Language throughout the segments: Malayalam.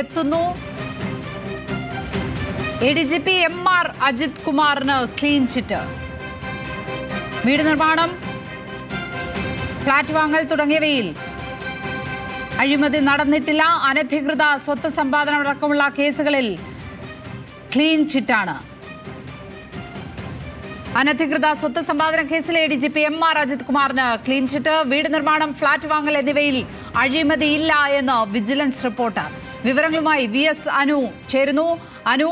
എത്തുന്നു. ADGP MR അജിത് കുമാറിന് ക്ലീൻ ചിറ്റ്. വീട് നിർമ്മാണം, ഫ്ളാറ്റ് വാങ്ങൽ തുടങ്ങിയവയിൽ അഴിമതി നടന്നിട്ടില്ല. അനധികൃത സ്വത്ത് സമ്പാദനം അടക്കമുള്ള കേസുകളിൽ ക്ലീൻ ചിറ്റാണ്. അനധികൃത സ്വത്ത് സമ്പാദന കേസിലെ ADGP MR അജിത് കുമാറിന് ക്ലീൻ ചിറ്റ്. വീട് നിർമ്മാണം, ഫ്ളാറ്റ് വാങ്ങൽ എന്നിവയിൽ അഴിമതിയില്ല എന്ന് വിജിലൻസ് റിപ്പോർട്ട്. വിവരങ്ങളുമായി VS അനു ചേരുന്നു. അനു,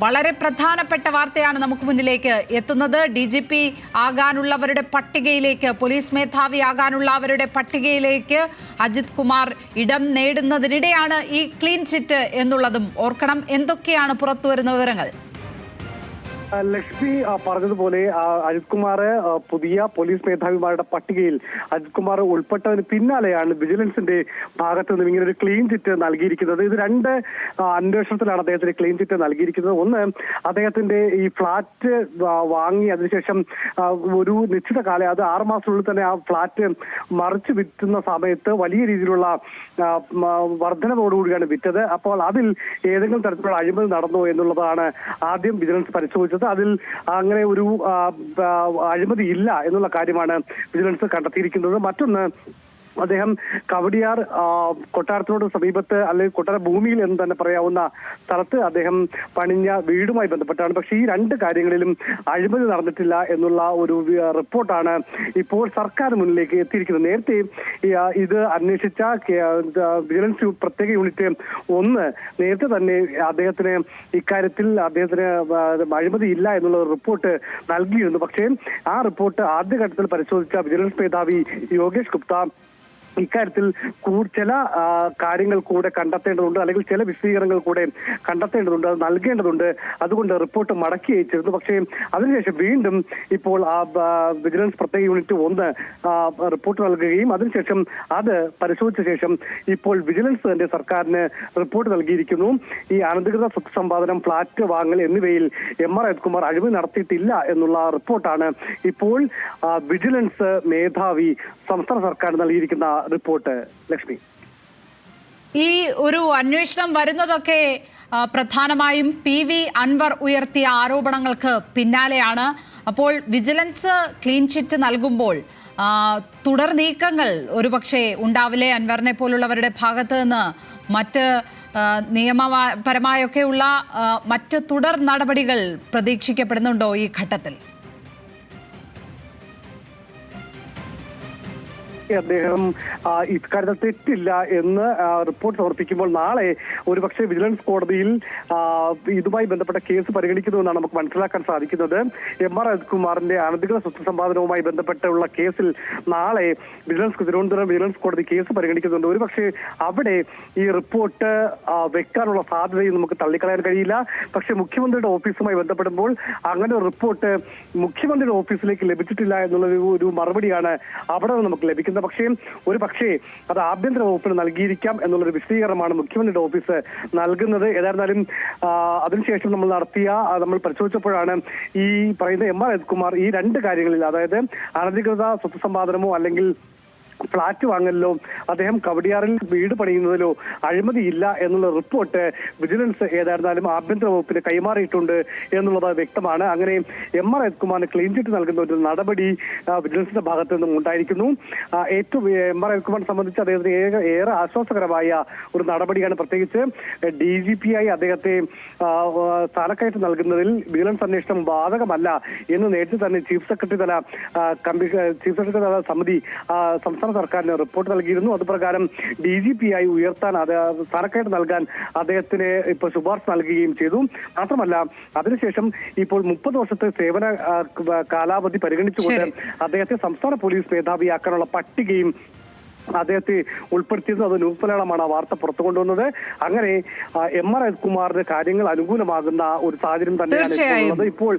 വളരെ പ്രധാനപ്പെട്ട വാർത്തയാണ് നമുക്ക് മുന്നിലേക്ക് എത്തുന്നത്. DGP ആകാനുള്ളവരുടെ പട്ടികയിലേക്ക്, പോലീസ് മേധാവി ആകാനുള്ളവരുടെ പട്ടികയിലേക്ക് അജിത് കുമാർ ഇടം നേടുന്നതിനിടെയാണ് ഈ ക്ലീൻ ചിറ്റ് എന്നുള്ളതും ഓർക്കണം. എന്തൊക്കെയാണ് പുറത്തുവരുന്ന വിവരങ്ങൾ? ലക്ഷ്മി പറഞ്ഞതുപോലെ അജിത് കുമാർ പുതിയ പോലീസ് മേധാവിമാരുടെ പട്ടികയിൽ അജിത് കുമാർ ഉൾപ്പെട്ടതിന് പിന്നാലെയാണ് വിജിലൻസിന്റെ ഭാഗത്ത് നിന്നും ഇങ്ങനെ ഒരു ക്ലീൻ ചിറ്റ് നൽകിയിരിക്കുന്നത്. ഇത് രണ്ട് അന്വേഷണത്തിലാണ് അദ്ദേഹത്തിന് ക്ലീൻ ചിറ്റ് നൽകിയിരിക്കുന്നത്. ഒന്ന്, അദ്ദേഹത്തിന്റെ ഈ ഫ്ളാറ്റ് വാങ്ങി അതിനുശേഷം ഒരു നിശ്ചിത കാലം, അത് 6 മാസത്തിനുള്ളിൽ തന്നെ ആ ഫ്ളാറ്റ് മറിച്ച് വിറ്റുന്ന സമയത്ത് വലിയ രീതിയിലുള്ള വർധനവോടുകൂടിയാണ് വിറ്റത്. അപ്പോൾ അതിൽ ഏതെങ്കിലും തരത്തിലുള്ള അഴിമതി നടന്നോ എന്നുള്ളതാണ് ആദ്യം വിജിലൻസ് പരിശോധിച്ചത്. അതിൽ അങ്ങനെ ഒരു അഴിമതി ഇല്ല എന്നുള്ള കാര്യമാണ് വിജിലൻസ് കണ്ടെത്തിയിരിക്കുന്നത്. മറ്റൊന്ന്, അദ്ദേഹം കവടിയാർ കൊട്ടാരത്തിനോട് സമീപത്ത്, അല്ലെങ്കിൽ കൊട്ടാര ഭൂമിയിൽ എന്ന് തന്നെ പറയാവുന്ന സ്ഥലത്ത് അദ്ദേഹം പണിഞ്ഞ വീടുമായി ബന്ധപ്പെട്ടാണ്. പക്ഷേ ഈ രണ്ട് കാര്യങ്ങളിലും അഴിമതി നടന്നിട്ടില്ല എന്നുള്ള ഒരു റിപ്പോർട്ടാണ് ഇപ്പോൾ സർക്കാർ മുന്നിലേക്ക് എത്തിയിരിക്കുന്നത്. നേരത്തെ ഇത് അന്വേഷിച്ച വിജിലൻസ് പ്രത്യേക യൂണിറ്റ് 1 നേരത്തെ തന്നെ അദ്ദേഹത്തിന് ഇക്കാര്യത്തിൽ അദ്ദേഹത്തിന് അഴിമതി ഇല്ല എന്നുള്ള റിപ്പോർട്ട് നൽകിയിരുന്നു. പക്ഷേ ആ റിപ്പോർട്ട് ആദ്യഘട്ടത്തിൽ പരിശോധിച്ച വിജിലൻസ് മേധാവി യോഗേഷ് ഗുപ്ത ഇക്കാര്യത്തിൽ ചില കാര്യങ്ങൾ കൂടെ കണ്ടെത്തേണ്ടതുണ്ട്, അല്ലെങ്കിൽ ചില വിശദീകരണങ്ങൾ കൂടെ കണ്ടെത്തേണ്ടതുണ്ട്, അത് നൽകേണ്ടതുണ്ട്. അതുകൊണ്ട് റിപ്പോർട്ട് മടക്കി അയച്ചിരുന്നു. പക്ഷേ അതിനുശേഷം വീണ്ടും ഇപ്പോൾ വിജിലൻസ് പ്രത്യേക യൂണിറ്റ് 1 റിപ്പോർട്ട് നൽകുകയും അതിനുശേഷം അത് പരിശോധിച്ച ശേഷം ഇപ്പോൾ വിജിലൻസ് തന്നെ സർക്കാരിന് റിപ്പോർട്ട് നൽകിയിരിക്കുന്നു. ഈ അനധികൃത സ്വത്ത് സമ്പാദനം, ഫ്ളാറ്റ് വാങ്ങൽ എന്നിവയിൽ MR അജിത് കുമാർ അഴിമതി നടത്തിയിട്ടില്ല എന്നുള്ള റിപ്പോർട്ടാണ് ഇപ്പോൾ വിജിലൻസ് മേധാവി സംസ്ഥാന സർക്കാർ നൽകിയിരിക്കുന്ന റിപ്പോർട്ട്. ലക്ഷ്മി, ഈ ഒരു അന്വേഷണം വരുന്നതൊക്കെ പ്രധാനമായും PV അൻവർ ഉയർത്തിയ ആരോപണങ്ങൾക്ക് പിന്നാലെയാണ്. അപ്പോൾ വിജിലൻസ് ക്ലീൻ ചിറ്റ് നൽകുമ്പോൾ തുടർ നീക്കങ്ങൾ ഒരുപക്ഷെ ഉണ്ടാവില്ലേ അൻവറിനെ പോലുള്ളവരുടെ ഭാഗത്ത് നിന്ന്? മറ്റ് നിയമപരമായൊക്കെയുള്ള മറ്റ് തുടർ നടപടികൾ പ്രതീക്ഷിക്കപ്പെടുന്നുണ്ടോ ഈ ഘട്ടത്തിൽ? അദ്ദേഹം ഇക്കാര്യത്തിൽ തെറ്റില്ല എന്ന് റിപ്പോർട്ട് സമർപ്പിക്കുമ്പോൾ നാളെ ഒരുപക്ഷെ വിജിലൻസ് കോടതിയിൽ ഇതുമായി ബന്ധപ്പെട്ട കേസ് പരിഗണിക്കുന്നുവെന്നാണ് നമുക്ക് മനസ്സിലാക്കാൻ സാധിക്കുന്നത്. MR അജിത് കുമാറിന്റെ അനധികൃത സ്വത്ത് സമ്പാദനവുമായി ബന്ധപ്പെട്ടുള്ള കേസിൽ നാളെ തിരുവനന്തപുരം വിജിലൻസ് കോടതി കേസ് പരിഗണിക്കുന്നുണ്ട്. ഒരുപക്ഷെ അവിടെ ഈ റിപ്പോർട്ട് വെക്കാനുള്ള സാധ്യതയും നമുക്ക് തള്ളിക്കളയാൻ കഴിയില്ല. പക്ഷെ മുഖ്യമന്ത്രിയുടെ ഓഫീസുമായി ബന്ധപ്പെടുമ്പോൾ അങ്ങനെ ഒരു റിപ്പോർട്ട് മുഖ്യമന്ത്രിയുടെ ഓഫീസിലേക്ക് ലഭിച്ചിട്ടില്ല എന്നുള്ള ഒരു മറുപടിയാണ് അവിടെ നിന്ന് നമുക്ക് ലഭിക്കുന്നത്. പക്ഷേ അത് ആഭ്യന്തര വകുപ്പിന് നൽകിയിരിക്കാം എന്നുള്ളൊരു വിശദീകരണമാണ് മുഖ്യമന്ത്രിയുടെ ഓഫീസ് നൽകുന്നത്. ഏതായിരുന്നാലും അതിനുശേഷം നമ്മൾ പരിശോധിച്ചപ്പോഴാണ് ഈ പറയുന്ന MR അജിത് കുമാർ ഈ രണ്ട് കാര്യങ്ങളിൽ, അതായത് അനധികൃത സ്വത്ത് സമ്പാദനമോ അല്ലെങ്കിൽ ഫ്ളാറ്റ് വാങ്ങലിലോ അദ്ദേഹം കവടിയാറിൽ വീട് പണിയുന്നതിലോ അഴിമതിയില്ല എന്നുള്ള റിപ്പോർട്ട് വിജിലൻസ് ഏതായിരുന്നാലും ആഭ്യന്തര വകുപ്പിന് കൈമാറിയിട്ടുണ്ട് എന്നുള്ളത് വ്യക്തമാണ്. അങ്ങനെ MR അജിത് കുമാറിന് ക്ലീൻ ചിറ്റ് നൽകുന്ന ഒരു നടപടി വിജിലൻസിന്റെ ഭാഗത്ത് നിന്നും ഉണ്ടായിരിക്കുന്നു. ഏറ്റവും MR അജിത് കുമാറിനെ സംബന്ധിച്ച് അദ്ദേഹത്തിന് ഏറെ ആശ്വാസകരമായ ഒരു നടപടിയാണ്. പ്രത്യേകിച്ച് DGP ആയി അദ്ദേഹത്തെ സ്ഥാനക്കയറ്റം നൽകുന്നതിൽ വിജിലൻസ് അന്വേഷണം ബാധകമല്ല എന്ന് നേരത്തെ തന്നെ ചീഫ് സെക്രട്ടറി തല സമിതി സംസ്ഥാന സർക്കാരിന് റിപ്പോർട്ട് നൽകിയിരുന്നു. അതുപ്രകാരം DGP ആയി ഉയർത്താൻ സ്ഥാനക്കയറ്റം നൽകാൻ അദ്ദേഹത്തിന് ഇപ്പോൾ ശുപാർശ നൽകുകയും ചെയ്തു. മാത്രമല്ല അതിനുശേഷം ഇപ്പോൾ 30 വർഷത്തെ സേവന കാലാവധി പരിഗണിച്ചുകൊണ്ട് അദ്ദേഹത്തെ സംസ്ഥാന പോലീസ് മേധാവിയാക്കാനുള്ള പട്ടികയും അദ്ദേഹത്തെ ഉൾപ്പെടുത്തിയത്. അത് ന്യൂസ് മലയാളമാണ് ആ വാർത്ത പുറത്തു കൊണ്ടുവന്നത്. അങ്ങനെ MR അജിത് കുമാറിന്റെ കാര്യങ്ങൾ അനുകൂലമാകുന്ന ഒരു സാഹചര്യം തന്നെയാണ് ഇപ്പോൾ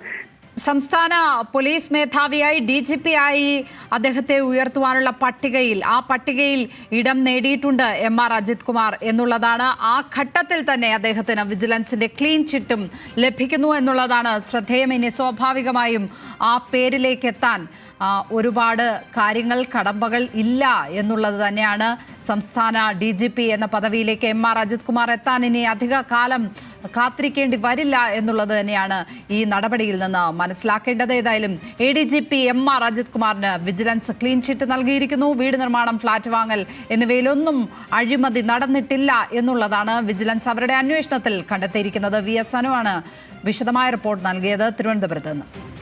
സംസ്ഥാന പോലീസ് മേധാവിയായി DGP ആയി അദ്ദേഹത്തെ ഉയർത്തുവാനുള്ള പട്ടികയിൽ ഇടം നേടിയിട്ടുണ്ട് MR അജിത് കുമാർ എന്നുള്ളതാണ്. ആ ഘട്ടത്തിൽ തന്നെ അദ്ദേഹത്തിന് വിജിലൻസിന്റെ ക്ലീൻ ചിറ്റും ലഭിക്കുന്നു എന്നുള്ളതാണ് ശ്രദ്ധേയം. ഇനി സ്വാഭാവികമായും ആ പേരിലേക്ക് എത്താൻ ഒരുപാട് കാര്യങ്ങൾ കടമ്പകൾ ഇല്ല എന്നുള്ളത് തന്നെയാണ്. സംസ്ഥാന DGP എന്ന പദവിയിലേക്ക് MR അജിത് കുമാർ എത്താൻ ഇനി അധിക കാലം കാത്തിരിക്കേണ്ടി വരില്ല എന്നുള്ളത് തന്നെയാണ് ഈ നടപടിയിൽ നിന്ന് മനസ്സിലാക്കേണ്ടത്. ഏതായാലും ADGP MR അജിത് കുമാറിന് വിജിലൻസ് ക്ലീൻ ചിറ്റ് നൽകിയിരിക്കുന്നു. വീട് നിർമ്മാണം, ഫ്ളാറ്റ് വാങ്ങൽ എന്നിവയിലൊന്നും അഴിമതി നടന്നിട്ടില്ല എന്നുള്ളതാണ് വിജിലൻസ് അവരുടെ അന്വേഷണത്തിൽ കണ്ടെത്തിയിരിക്കുന്നത്. VS അനുവാണ് വിശദമായ റിപ്പോർട്ട് നൽകിയത് തിരുവനന്തപുരത്ത് നിന്ന്.